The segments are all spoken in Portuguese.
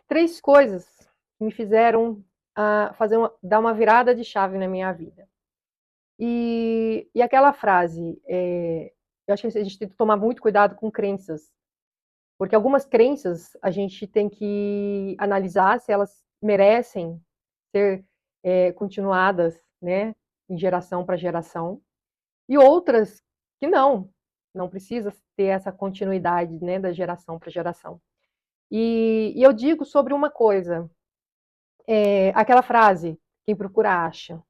3 coisas que me fizeram dar uma virada de chave na minha vida. E aquela frase, eu acho que a gente tem que tomar muito cuidado com crenças, porque algumas crenças a gente tem que analisar se elas merecem ser continuadas, né, em geração para geração, e outras que não precisa ter essa continuidade, né, da geração para geração. E eu digo sobre uma coisa, aquela frase, quem procura acha.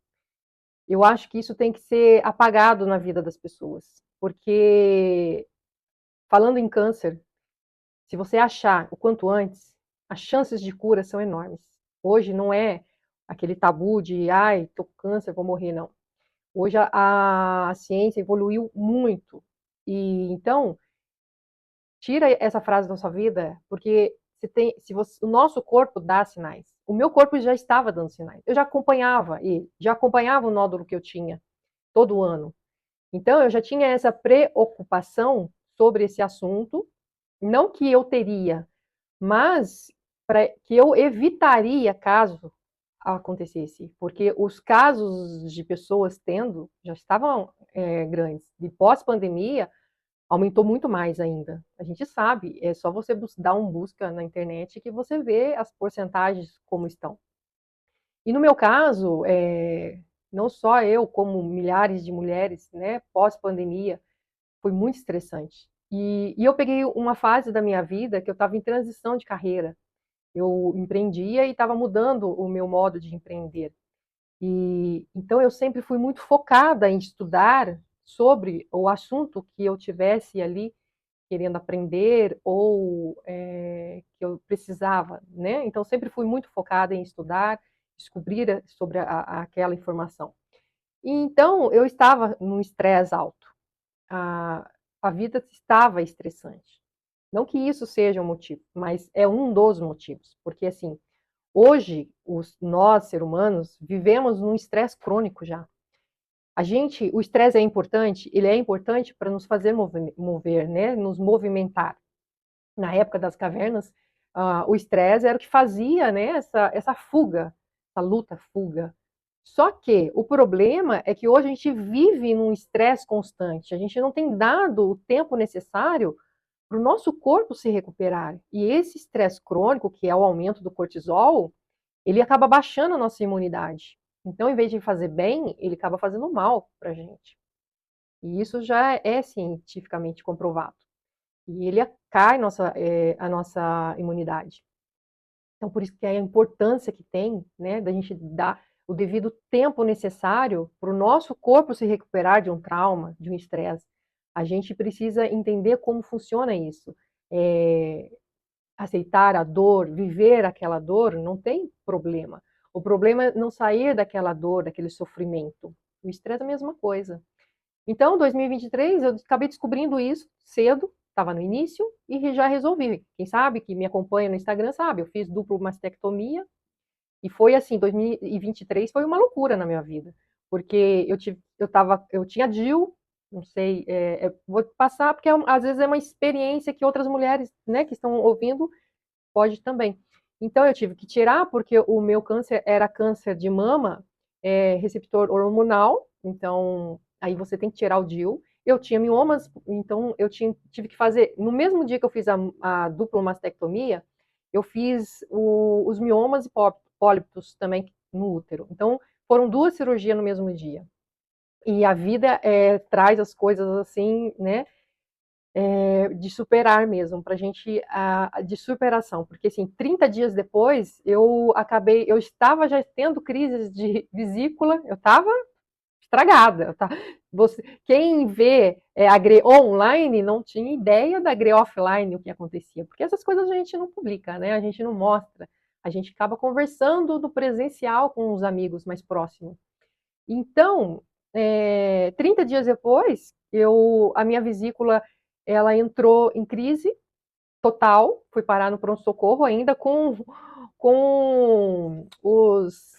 Eu acho que isso tem que ser apagado na vida das pessoas, porque falando em câncer, se você achar o quanto antes, as chances de cura são enormes. Hoje não é aquele tabu de, ai, tô com câncer, vou morrer, não. Hoje a ciência evoluiu muito. E então, tira essa frase da sua vida, porque o nosso corpo dá sinais. O meu corpo já estava dando sinais. Eu já acompanhava ele, já acompanhava o nódulo que eu tinha todo ano. Então, eu já tinha essa preocupação sobre esse assunto, não que eu teria, mas que eu evitaria caso acontecesse, porque os casos de pessoas tendo já estavam grandes. De pós-pandemia, aumentou muito mais ainda. A gente sabe, é só você dar um busca na internet que você vê as porcentagens como estão. E no meu caso, não só eu, como milhares de mulheres, né, pós-pandemia, foi muito estressante. E eu peguei uma fase da minha vida que eu estava em transição de carreira. Eu empreendia e estava mudando o meu modo de empreender. E então eu sempre fui muito focada em estudar sobre o assunto que eu tivesse ali querendo aprender ou que eu precisava, né? Então sempre fui muito focada em estudar, descobrir sobre aquela informação. E então eu estava num estresse alto. A vida estava estressante. Não que isso seja um motivo, mas é um dos motivos, porque assim, hoje nós, seres humanos, vivemos num estresse crônico já. O estresse é importante, ele é importante para nos fazer mover, né, nos movimentar. Na época das cavernas, o estresse era o que fazia, né, essa fuga, essa luta-fuga. Só que o problema é que hoje a gente vive num estresse constante, a gente não tem dado o tempo necessário para o nosso corpo se recuperar. E esse estresse crônico, que é o aumento do cortisol, ele acaba baixando a nossa imunidade. Então, em vez de fazer bem, ele acaba fazendo mal para a gente. E isso já é cientificamente comprovado. E ele cai a nossa imunidade. Então, por isso que é a importância que tem, né, da gente dar o devido tempo necessário para o nosso corpo se recuperar de um trauma, de um estresse. A gente precisa entender como funciona isso. É, aceitar a dor, viver aquela dor, não tem problema. O problema é não sair daquela dor, daquele sofrimento. O estresse é a mesma coisa. Então, 2023, eu acabei descobrindo isso cedo, estava no início, e já resolvi. Quem sabe, que me acompanha no Instagram, sabe, eu fiz duplo mastectomia, e foi assim, 2023 foi uma loucura na minha vida, porque eu tinha DIU, não sei, vou passar, porque às vezes é uma experiência que outras mulheres, né, que estão ouvindo, pode também. Então eu tive que tirar, porque o meu câncer era câncer de mama, receptor hormonal, então aí você tem que tirar o DIU. Eu tinha miomas, então tive que fazer, no mesmo dia que eu fiz a dupla mastectomia, eu fiz os miomas e pólipos também no útero. Então foram 2 cirurgias no mesmo dia. E a vida traz as coisas assim, né? De superar mesmo, para a gente, de superação, porque assim, 30 dias depois, eu estava já tendo crises de vesícula, eu estava estragada. Quem vê a GRE online não tinha ideia da GRE offline, o que acontecia, porque essas coisas a gente não publica, né? A gente não mostra, a gente acaba conversando do presencial com os amigos mais próximos. Então, 30 dias depois, a minha vesícula ela entrou em crise total, fui parar no pronto-socorro ainda com os.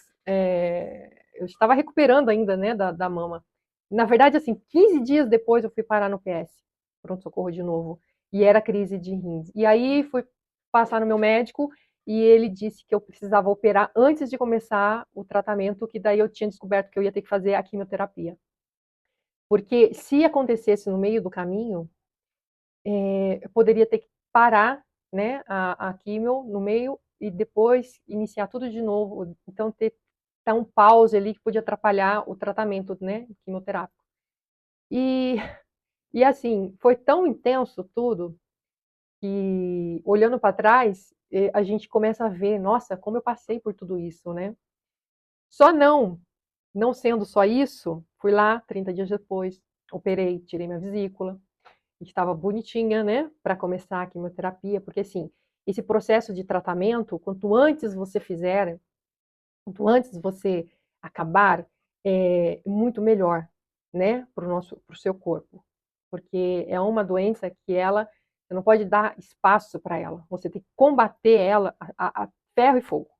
Eu estava recuperando ainda, né, da mama. Na verdade, assim, 15 dias depois eu fui parar no PS, pronto-socorro de novo, e era crise de rins. E aí fui passar no meu médico e ele disse que eu precisava operar antes de começar o tratamento, que daí eu tinha descoberto que eu ia ter que fazer a quimioterapia. Porque se acontecesse no meio do caminho, eu poderia ter que parar, né, a quimio no meio e depois iniciar tudo de novo. Então, tá um pause ali que podia atrapalhar o tratamento, né, quimioterápico. E, e assim, foi tão intenso tudo que, olhando para trás, a gente começa a ver, nossa, como eu passei por tudo isso, né? Só não sendo só isso, fui lá 30 dias depois, operei, tirei minha vesícula, estava bonitinha, né, para começar a quimioterapia, porque assim, esse processo de tratamento, quanto antes você fizer, quanto antes você acabar, é muito melhor, né, para o seu corpo, porque é uma doença que você não pode dar espaço para ela, você tem que combater ela a ferro e fogo,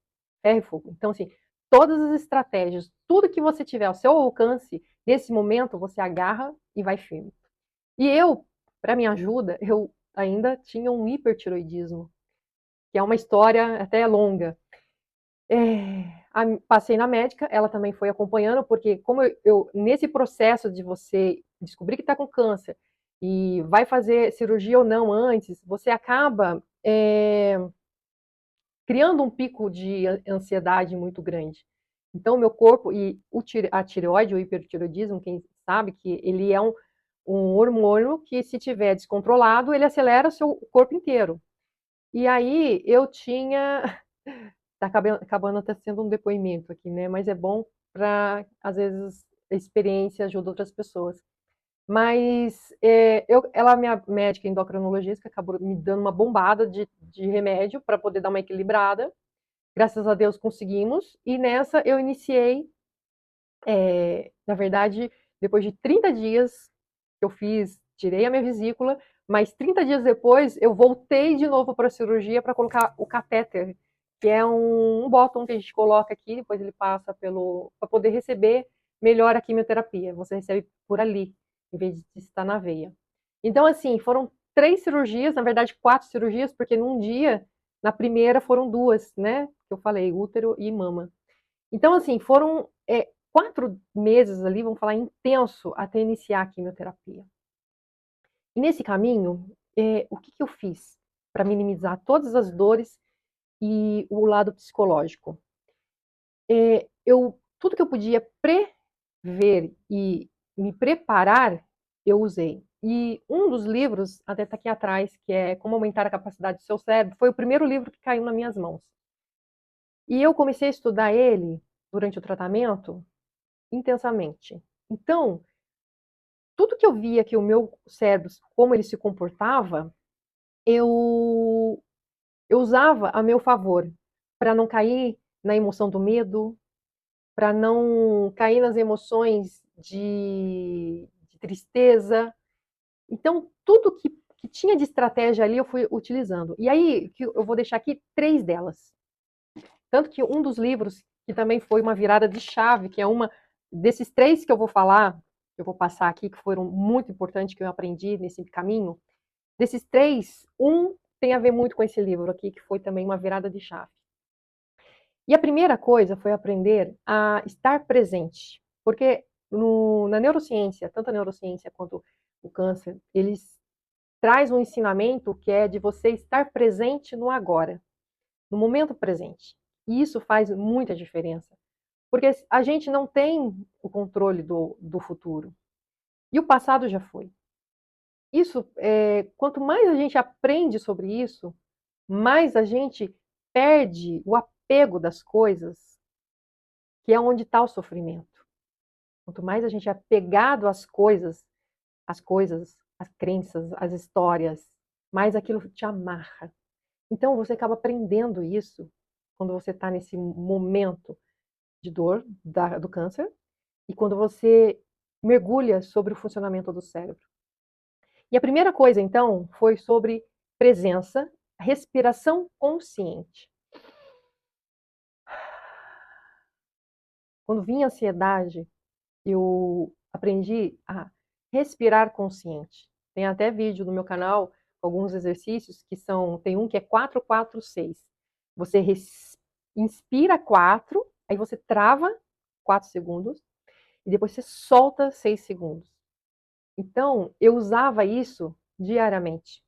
ferro e fogo. Então, assim, todas as estratégias, tudo que você tiver ao seu alcance, nesse momento, você agarra e vai firme. E eu, para minha ajuda, eu ainda tinha um hipertiroidismo, que é uma história até longa. Passei na médica, ela também foi acompanhando, porque como nesse processo de você descobrir que está com câncer e vai fazer cirurgia ou não antes, você acaba criando um pico de ansiedade muito grande. Então, o meu corpo e a tireoide, o hipertiroidismo, quem sabe que ele é um hormônio que, se tiver descontrolado, ele acelera o seu corpo inteiro. E aí eu tinha. Tá acabando até sendo um depoimento aqui, né? Mas é bom para, às vezes, a experiência ajuda outras pessoas. Mas ela, minha médica endocrinologista, acabou me dando uma bombada de remédio para poder dar uma equilibrada. Graças a Deus conseguimos. E nessa eu iniciei, na verdade, depois de 30 dias que eu fiz, tirei a minha vesícula, mas 30 dias depois eu voltei de novo para a cirurgia para colocar o catéter, que é um botão que a gente coloca aqui, depois ele passa para poder receber melhor a quimioterapia. Você recebe por ali, em vez de estar na veia. Então, assim, foram 3 cirurgias, na verdade 4 cirurgias, porque num dia, na primeira foram 2, né? Que eu falei, útero e mama. Então, assim, foram 4 meses ali, vamos falar, intenso até iniciar a quimioterapia. E nesse caminho, o que eu fiz para minimizar todas as dores e o lado psicológico? Tudo que eu podia prever e me preparar, eu usei. E um dos livros, até está aqui atrás, que é Como Aumentar a Capacidade do Seu Cérebro, foi o primeiro livro que caiu nas minhas mãos. E eu comecei a estudar ele durante o tratamento intensamente. Então, tudo que eu via que o meu cérebro, como ele se comportava, eu, eu usava a meu favor, para não cair na emoção do medo, para não cair nas emoções de tristeza. Então, tudo que tinha de estratégia ali eu fui utilizando. E aí, eu vou deixar aqui 3 delas. Tanto que um dos livros, que também foi uma virada de chave, que é uma desses 3 que eu vou falar, que eu vou passar aqui, que foram muito importantes, que eu aprendi nesse caminho, desses 3, um tem a ver muito com esse livro aqui, que foi também uma virada de chave. E a primeira coisa foi aprender a estar presente, porque na neurociência, tanto a neurociência quanto o câncer, eles traz um ensinamento que é de você estar presente no agora, no momento presente. E isso faz muita diferença, porque a gente não tem o controle do futuro. E o passado já foi. Isso, quanto mais a gente aprende sobre isso, mais a gente perde o apego das coisas, que é onde está o sofrimento. Quanto mais a gente é apegado às crenças, às histórias, mais aquilo te amarra. Então você acaba aprendendo isso quando você está nesse momento de dor do câncer e quando você mergulha sobre o funcionamento do cérebro. E a primeira coisa, então, foi sobre presença, respiração consciente. Quando vinha a ansiedade, eu aprendi a respirar consciente. Tem até vídeo no meu canal, alguns exercícios que tem um que é 4-4-6. Você inspira 4, aí você trava 4 segundos, e depois você solta 6 segundos. Então, eu usava isso diariamente,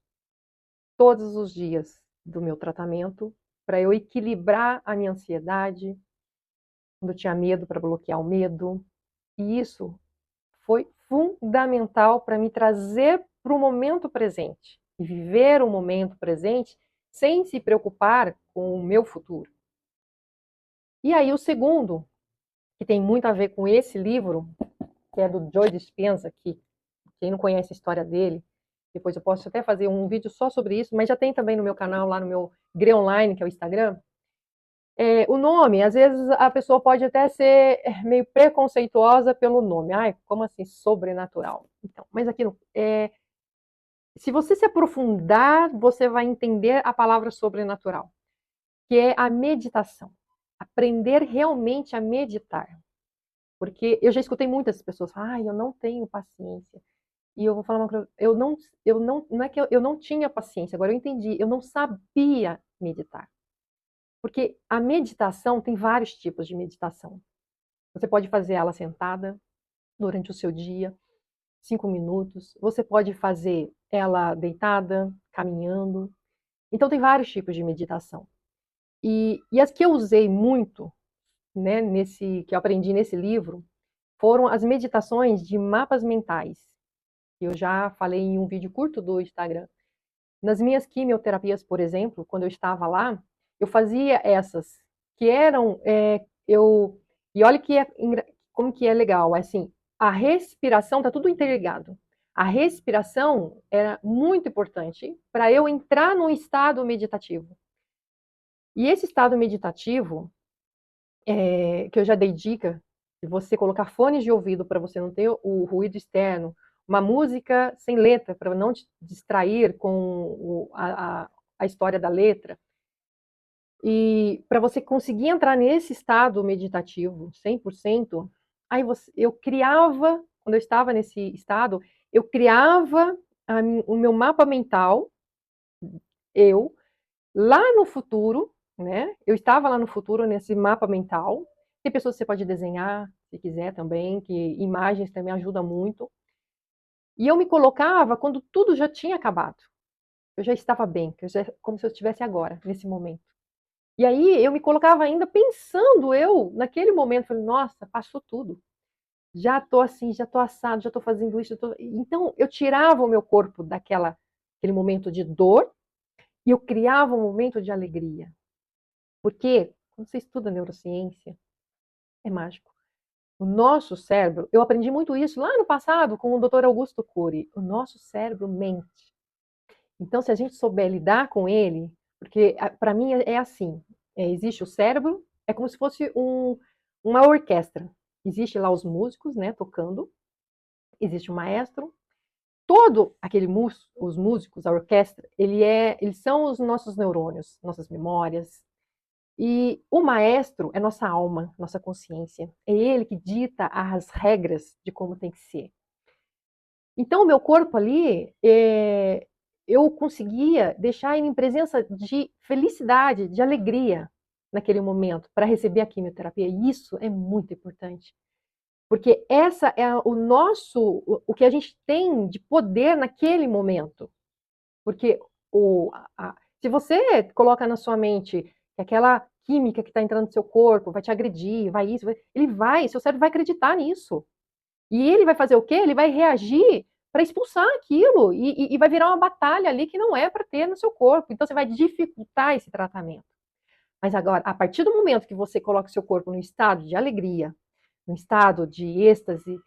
todos os dias do meu tratamento, para eu equilibrar a minha ansiedade, quando eu tinha medo, para bloquear o medo. E isso foi fundamental para me trazer para o momento presente e viver o momento presente sem se preocupar com o meu futuro. E aí o segundo, que tem muito a ver com esse livro, que é do Joe Dispenza, que quem não conhece a história dele, depois eu posso até fazer um vídeo só sobre isso, mas já tem também no meu canal, lá no meu Gre Online, que é o Instagram. O nome, às vezes a pessoa pode até ser meio preconceituosa pelo nome. Ai, como assim, sobrenatural? Então, mas aqui, se você se aprofundar, você vai entender a palavra sobrenatural, que é a meditação. Aprender realmente a meditar. Porque eu já escutei muitas pessoas falar, eu não tenho paciência. E eu vou falar uma coisa, não é que eu não tinha paciência, agora eu entendi, eu não sabia meditar. Porque a meditação tem vários tipos de meditação. Você pode fazer ela sentada durante o seu dia, 5 minutos. Você pode fazer ela deitada, caminhando. Então tem vários tipos de meditação. E as que eu usei muito, né, que eu aprendi nesse livro, foram as meditações de mapas mentais, que eu já falei em um vídeo curto do Instagram. Nas minhas quimioterapias, por exemplo, quando eu estava lá, eu fazia essas, que eram, e olha como que é legal, assim, a respiração, tá tudo interligado. A respiração era muito importante para eu entrar num estado meditativo. E esse estado meditativo, que eu já dei dica, de você colocar fones de ouvido para você não ter o ruído externo, uma música sem letra para não te distrair com a história da letra. E para você conseguir entrar nesse estado meditativo 100%, eu criava, quando eu estava nesse estado, eu criava o meu mapa mental, eu, lá no futuro, né? Eu estava lá no futuro nesse mapa mental. Tem pessoas que você pode desenhar, se quiser também, que imagens também ajudam muito. E eu me colocava quando tudo já tinha acabado. Eu já estava bem, como se eu estivesse agora, nesse momento. E aí eu me colocava ainda pensando, naquele momento, falei, nossa, passou tudo. Já estou assim, já estou assado, já estou fazendo isso. Então, eu tirava o meu corpo aquele momento de dor e eu criava um momento de alegria. Porque, quando você estuda neurociência, é mágico. O nosso cérebro, eu aprendi muito isso lá no passado com o Dr. Augusto Cury. O nosso cérebro mente. Então, se a gente souber lidar com ele, porque para mim é assim: existe o cérebro, é como se fosse uma orquestra. Existe lá os músicos, né, tocando, existe o maestro. Todo os músicos, a orquestra, eles são os nossos neurônios, nossas memórias. E o maestro é nossa alma, nossa consciência. É ele que dita as regras de como tem que ser. Então, o meu corpo ali, eu conseguia deixar ele em presença de felicidade, de alegria naquele momento, para receber a quimioterapia. E isso é muito importante. Porque essa é o que a gente tem de poder naquele momento. Porque se você coloca na sua mente que aquela química que está entrando no seu corpo vai te agredir, seu cérebro vai acreditar nisso. E ele vai fazer o quê? Ele vai reagir para expulsar aquilo e vai virar uma batalha ali que não é para ter no seu corpo. Então você vai dificultar esse tratamento. Mas agora, a partir do momento que você coloca o seu corpo no estado de alegria, no estado de êxtase,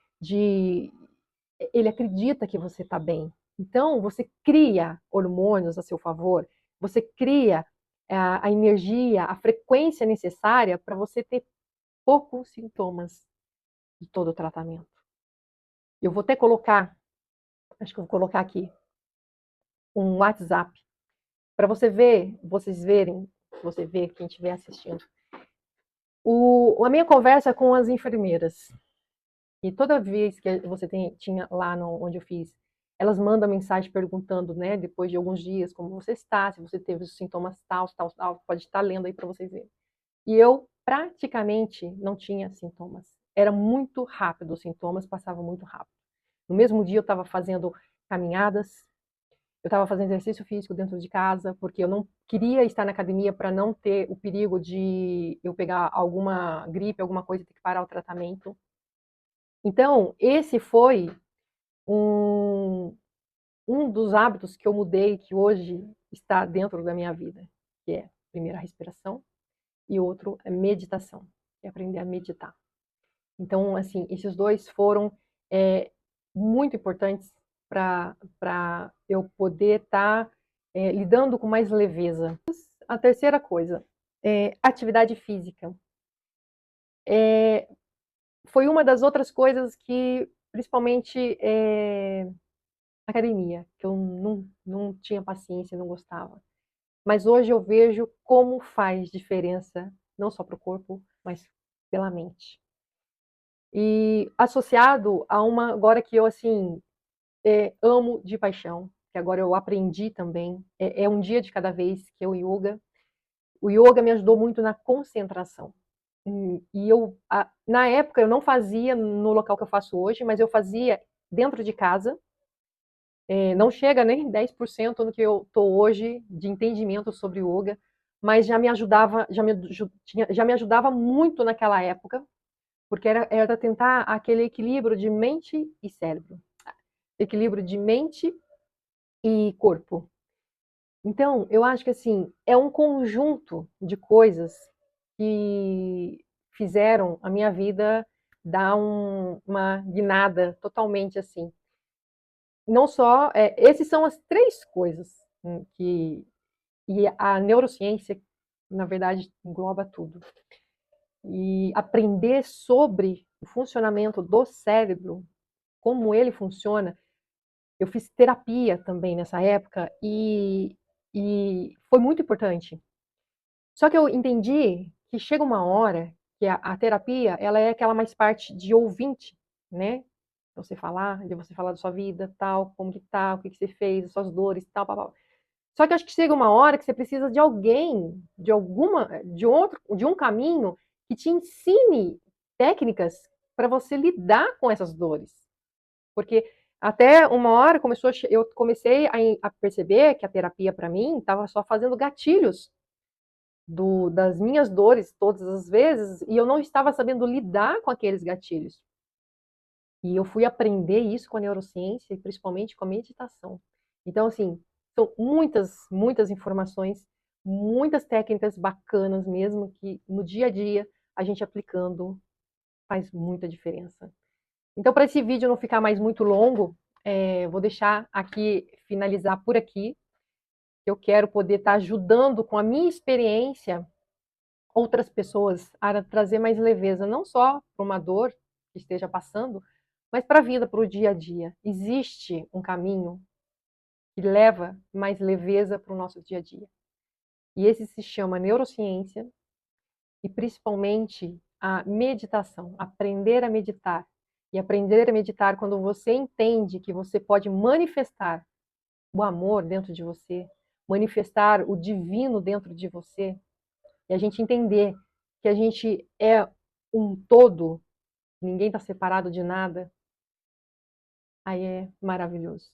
ele acredita que você está bem. Então você cria hormônios a seu favor, você cria a energia, a frequência necessária para você ter poucos sintomas de todo o tratamento. Eu vou até colocar, acho que eu vou colocar aqui, um WhatsApp, para vocês verem, você ver, quem estiver assistindo, a minha conversa com as enfermeiras. E toda vez que você tinha lá onde eu fiz elas mandam mensagem perguntando, né, depois de alguns dias, como você está, se você teve os sintomas tal, tal, tal, pode estar lendo aí para vocês verem. E eu praticamente não tinha sintomas. Era muito rápido, os sintomas passavam muito rápido. No mesmo dia eu estava fazendo caminhadas, eu estava fazendo exercício físico dentro de casa, porque eu não queria estar na academia para não ter o perigo de eu pegar alguma gripe, alguma coisa e ter que parar o tratamento. Então, esse foi um, um dos hábitos que eu mudei, que hoje está dentro da minha vida, que é, primeiro, a respiração, e outro é meditação, é aprender a meditar. Então, assim, esses dois foram muito importantes para eu poder estar lidando com mais leveza. A terceira coisa, atividade física. Foi uma das outras coisas que, principalmente, academia, que eu não tinha paciência, não gostava. Mas hoje eu vejo como faz diferença, não só para o corpo, mas pela mente. E associado a uma, agora que eu, assim, amo de paixão, que agora eu aprendi também, é um dia de cada vez, que é o yoga. O yoga me ajudou muito na concentração. E eu, na época, eu não fazia no local que eu faço hoje, mas eu fazia dentro de casa. Não chega nem 10% no que eu estou hoje de entendimento sobre yoga, mas já me ajudava, já me ajudava muito naquela época, porque era tentar aquele equilíbrio de mente e cérebro, equilíbrio de mente e corpo. Então, eu acho que assim, é um conjunto de coisas que fizeram a minha vida dar uma guinada totalmente assim. Não só, esses são as três coisas que e a neurociência, na verdade, engloba tudo. E aprender sobre o funcionamento do cérebro, como ele funciona. Eu fiz terapia também nessa época e foi muito importante. Só que eu entendi que chega uma hora que a terapia, ela é aquela mais parte de ouvinte, né? De você falar da sua vida, tal, como que tá, o que que você fez, as suas dores, tal, tal, tal. Só que acho que chega uma hora que você precisa de alguém, de um caminho que te ensine técnicas para você lidar com essas dores. Porque até uma hora eu comecei a perceber que a terapia para mim estava só fazendo gatilhos das minhas dores todas as vezes e eu não estava sabendo lidar com aqueles gatilhos. E eu fui aprender isso com a neurociência e principalmente com a meditação. Então, assim, são muitas, muitas informações, muitas técnicas bacanas mesmo, que no dia a dia, a gente aplicando, faz muita diferença. Então, para esse vídeo não ficar mais muito longo, vou deixar aqui, finalizar por aqui. Eu quero poder estar ajudando com a minha experiência outras pessoas a trazer mais leveza, não só para uma dor que esteja passando, mas para a vida, para o dia a dia. Existe um caminho que leva mais leveza para o nosso dia a dia. E esse se chama neurociência e principalmente a meditação, aprender a meditar. E aprender a meditar quando você entende que você pode manifestar o amor dentro de você, manifestar o divino dentro de você, e a gente entender que a gente é um todo, ninguém está separado de nada, aí é maravilhoso.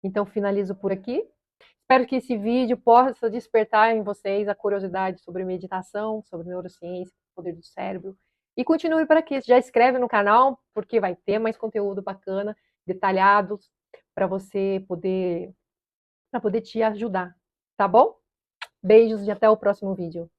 Então, finalizo por aqui. Espero que esse vídeo possa despertar em vocês a curiosidade sobre meditação, sobre neurociência, poder do cérebro. E continue por aqui. Já inscreve no canal, porque vai ter mais conteúdo bacana, detalhados, para você poder, para poder te ajudar. Tá bom? Beijos e até o próximo vídeo.